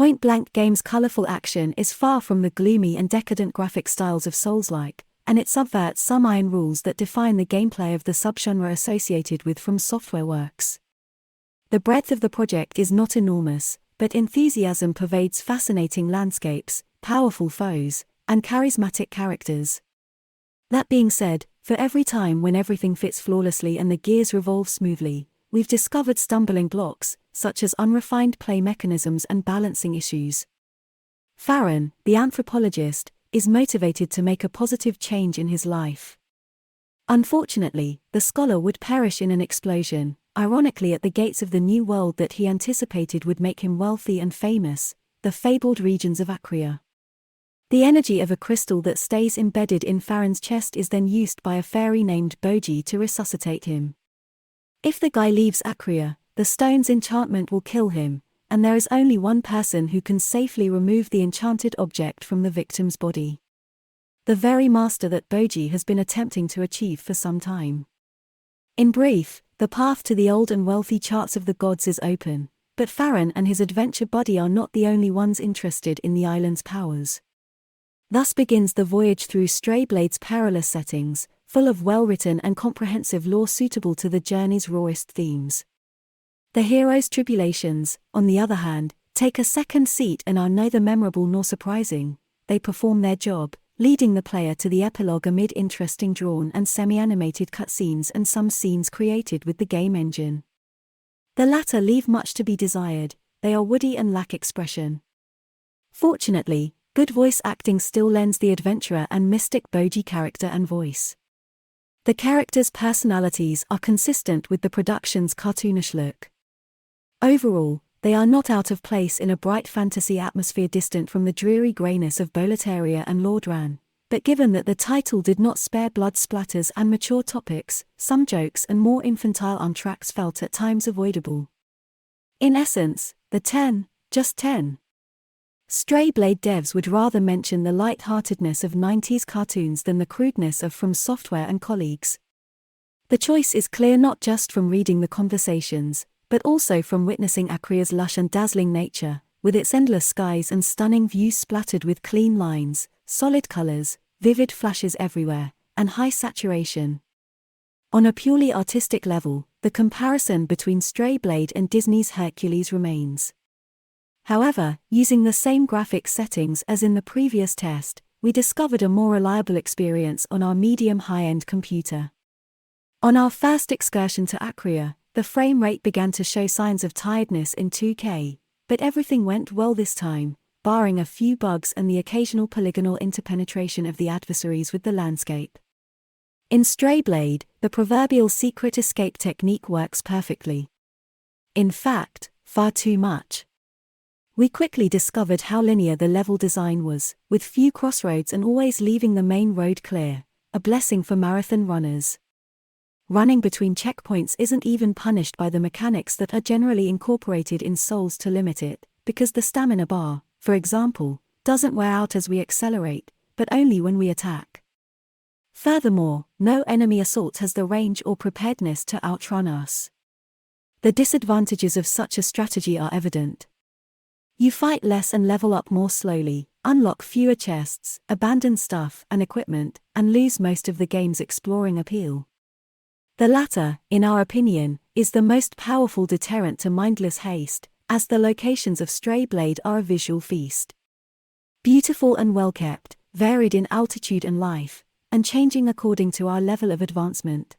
Point Blank Games' colorful action is far from the gloomy and decadent graphic styles of Souls-like, and it subverts some iron rules that define the gameplay of the subgenre associated with From Software works. The breadth of the project is not enormous, but enthusiasm pervades fascinating landscapes, powerful foes, and charismatic characters. That being said, for every time when everything fits flawlessly and the gears revolve smoothly, we've discovered stumbling blocks, such as unrefined play mechanisms and balancing issues. Farron, the anthropologist, is motivated to make a positive change in his life. Unfortunately, the scholar would perish in an explosion, ironically at the gates of the new world that he anticipated would make him wealthy and famous, the fabled regions of Acria. The energy of a crystal that stays embedded in Farron's chest is then used by a fairy named Boji to resuscitate him. If the guy leaves Acria, the stone's enchantment will kill him, and there is only one person who can safely remove the enchanted object from the victim's body. The very master that Boji has been attempting to achieve for some time. In brief, the path to the old and wealthy charts of the gods is open, but Farron and his adventure buddy are not the only ones interested in the island's powers. Thus begins the voyage through Strayblade's perilous settings, full of well-written and comprehensive lore suitable to the journey's rawest themes. The hero's tribulations, on the other hand, take a second seat and are neither memorable nor surprising. They perform their job, leading the player to the epilogue amid interesting drawn and semi-animated cutscenes and some scenes created with the game engine. The latter leave much to be desired, they are woody and lack expression. Fortunately, good voice acting still lends the adventurer and mystic Boji character and voice. The characters' personalities are consistent with the production's cartoonish look. Overall, they are not out of place in a bright fantasy atmosphere distant from the dreary greyness of Boletaria and Lordran, but given that the title did not spare blood splatters and mature topics, some jokes and more infantile entr'actes felt at times avoidable. In essence, the 10, just 10. Strayblade devs would rather mention the light-heartedness of 90s cartoons than the crudeness of From Software and colleagues. The choice is clear not just from reading the conversations, but also from witnessing Acria's lush and dazzling nature, with its endless skies and stunning views splattered with clean lines, solid colors, vivid flashes everywhere, and high saturation. On a purely artistic level, the comparison between Strayblade and Disney's Hercules remains. However, using the same graphic settings as in the previous test, we discovered a more reliable experience on our medium high-end computer. On our first excursion to Acria, the frame rate began to show signs of tiredness in 2K, but everything went well this time, barring a few bugs and the occasional polygonal interpenetration of the adversaries with the landscape. In Strayblade, the proverbial secret escape technique works perfectly. In fact, far too much. We quickly discovered how linear the level design was, with few crossroads and always leaving the main road clear, a blessing for marathon runners. Running between checkpoints isn't even punished by the mechanics that are generally incorporated in Souls to limit it, because the stamina bar, for example, doesn't wear out as we accelerate, but only when we attack. Furthermore, no enemy assault has the range or preparedness to outrun us. The disadvantages of such a strategy are evident. You fight less and level up more slowly, unlock fewer chests, abandon stuff and equipment, and lose most of the game's exploring appeal. The latter, in our opinion, is the most powerful deterrent to mindless haste, as the locations of Strayblade are a visual feast. Beautiful and well-kept, varied in altitude and life, and changing according to our level of advancement.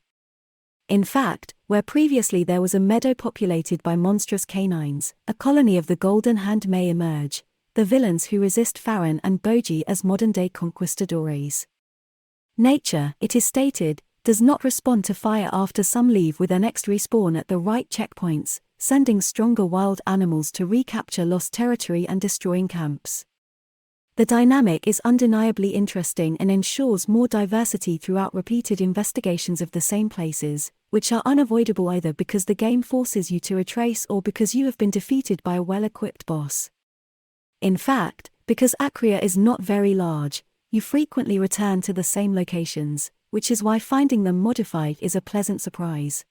In fact, where previously there was a meadow populated by monstrous canines, a colony of the Golden Hand may emerge, the villains who resist Farron and Boji as modern-day conquistadores. Nature, it is stated, does not respond to fire after some leave with their next respawn at the right checkpoints, sending stronger wild animals to recapture lost territory and destroying camps. The dynamic is undeniably interesting and ensures more diversity throughout repeated investigations of the same places, which are unavoidable either because the game forces you to retrace or because you have been defeated by a well-equipped boss. In fact, because Acria is not very large, you frequently return to the same locations, which is why finding them modified is a pleasant surprise.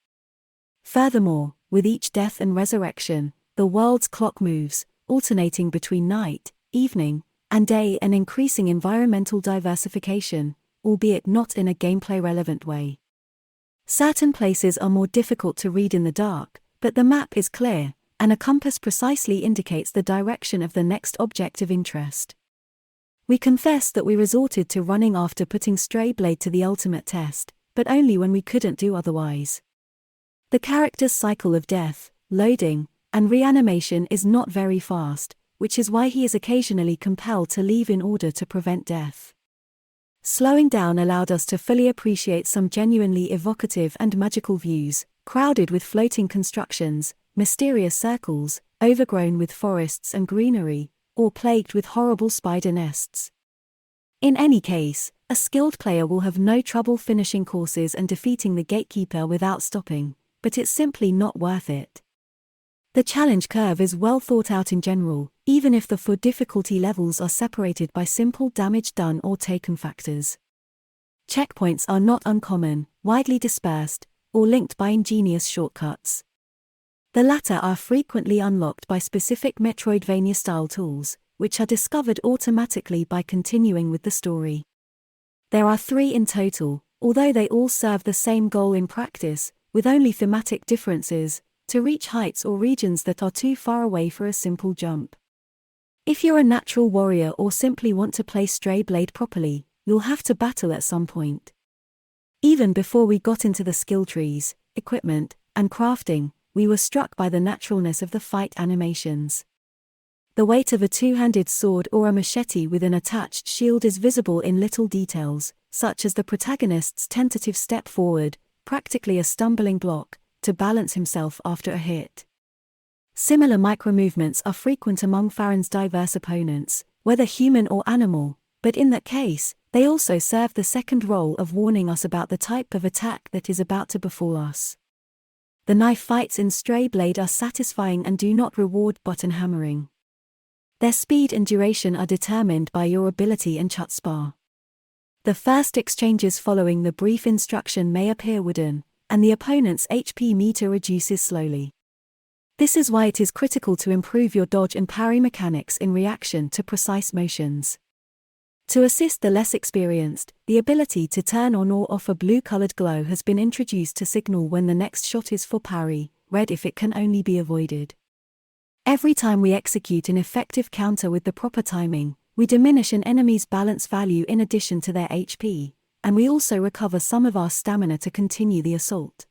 Furthermore, with each death and resurrection, the world's clock moves, alternating between night, evening, and day, and increasing environmental diversification, albeit not in a gameplay-relevant way. Certain places are more difficult to read in the dark, but the map is clear, and a compass precisely indicates the direction of the next object of interest. We confess that we resorted to running after putting strayblade to the ultimate test, but only when we couldn't do otherwise. The character's cycle of death, loading, and reanimation is not very fast, which is why he is occasionally compelled to leave in order to prevent death. Slowing down allowed us to fully appreciate some genuinely evocative and magical views, crowded with floating constructions, mysterious circles, overgrown with forests and greenery, or plagued with horrible spider nests. In any case, a skilled player will have no trouble finishing courses and defeating the gatekeeper without stopping, but it's simply not worth it. The challenge curve is well thought out in general, even if the 4 difficulty levels are separated by simple damage done or taken factors. Checkpoints are not uncommon, widely dispersed, or linked by ingenious shortcuts. The latter are frequently unlocked by specific Metroidvania-style tools, which are discovered automatically by continuing with the story. There are 3 in total, although they all serve the same goal in practice, with only thematic differences, to reach heights or regions that are too far away for a simple jump. If you're a natural warrior or simply want to play strayblade properly, you'll have to battle at some point. Even before we got into the skill trees, equipment, and crafting, we were struck by the naturalness of the fight animations. The weight of a 2-handed sword or a machete with an attached shield is visible in little details, such as the protagonist's tentative step forward, practically a stumbling block, to balance himself after a hit. Similar micromovements are frequent among Farron's diverse opponents, whether human or animal, but in that case, they also serve the second role of warning us about the type of attack that is about to befall us. The knife fights in strayblade are satisfying and do not reward button hammering. Their speed and duration are determined by your ability and chutzpah. The first exchanges following the brief instruction may appear wooden, and the opponent's HP meter reduces slowly. This is why it is critical to improve your dodge and parry mechanics in reaction to precise motions. To assist the less experienced, the ability to turn on or off a blue-colored glow has been introduced to signal when the next shot is for parry, red if it can only be avoided. Every time we execute an effective counter with the proper timing, we diminish an enemy's balance value in addition to their HP, and we also recover some of our stamina to continue the assault.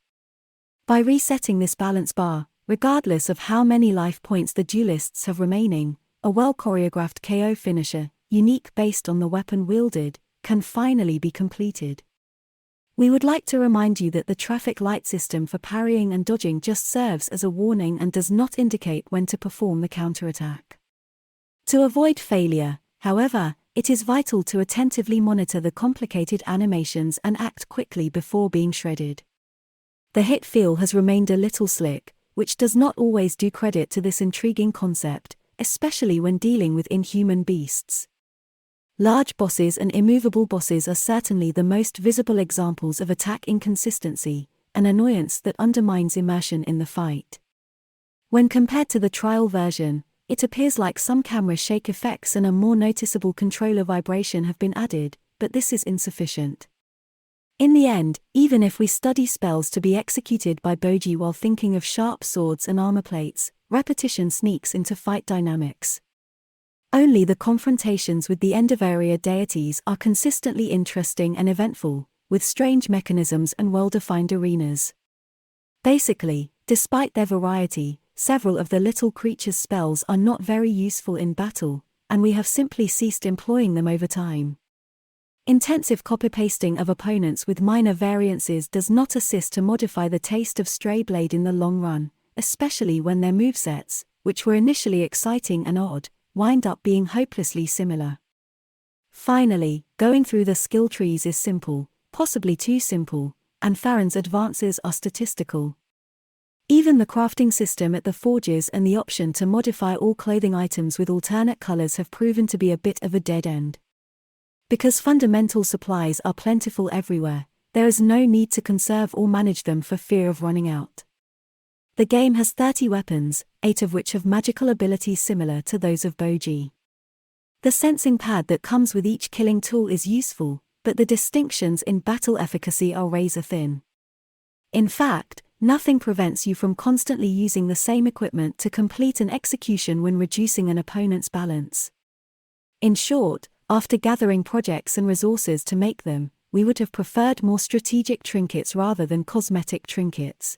By resetting this balance bar, regardless of how many life points the duelists have remaining, a well-choreographed KO finisher, unique based on the weapon wielded, can finally be completed. We would like to remind you that the traffic light system for parrying and dodging just serves as a warning and does not indicate when to perform the counterattack. To avoid failure, however, it is vital to attentively monitor the complicated animations and act quickly before being shredded. The hit feel has remained a little slick, which does not always do credit to this intriguing concept, especially when dealing with inhuman beasts. Large bosses and immovable bosses are certainly the most visible examples of attack inconsistency, an annoyance that undermines immersion in the fight. When compared to the trial version, it appears like some camera shake effects and a more noticeable controller vibration have been added, but this is insufficient. In the end, even if we study spells to be executed by Boji while thinking of sharp swords and armor plates, repetition sneaks into fight dynamics. Only the confrontations with the end-of-area deities are consistently interesting and eventful, with strange mechanisms and well-defined arenas. Basically, despite their variety, several of the little creatures' spells are not very useful in battle, and we have simply ceased employing them over time. Intensive copy-pasting of opponents with minor variances does not assist to modify the taste of strayblade in the long run, especially when their movesets, which were initially exciting and odd, wind up being hopelessly similar. Finally, going through the skill trees is simple, possibly too simple, and Farron's advances are statistical. Even the crafting system at the forges and the option to modify all clothing items with alternate colors have proven to be a bit of a dead end. Because fundamental supplies are plentiful everywhere, there is no need to conserve or manage them for fear of running out. The game has 30 weapons, 8 of which have magical abilities similar to those of Boji. The sensing pad that comes with each killing tool is useful, but the distinctions in battle efficacy are razor thin. In fact, nothing prevents you from constantly using the same equipment to complete an execution when reducing an opponent's balance. In short, after gathering projects and resources to make them, we would have preferred more strategic trinkets rather than cosmetic trinkets.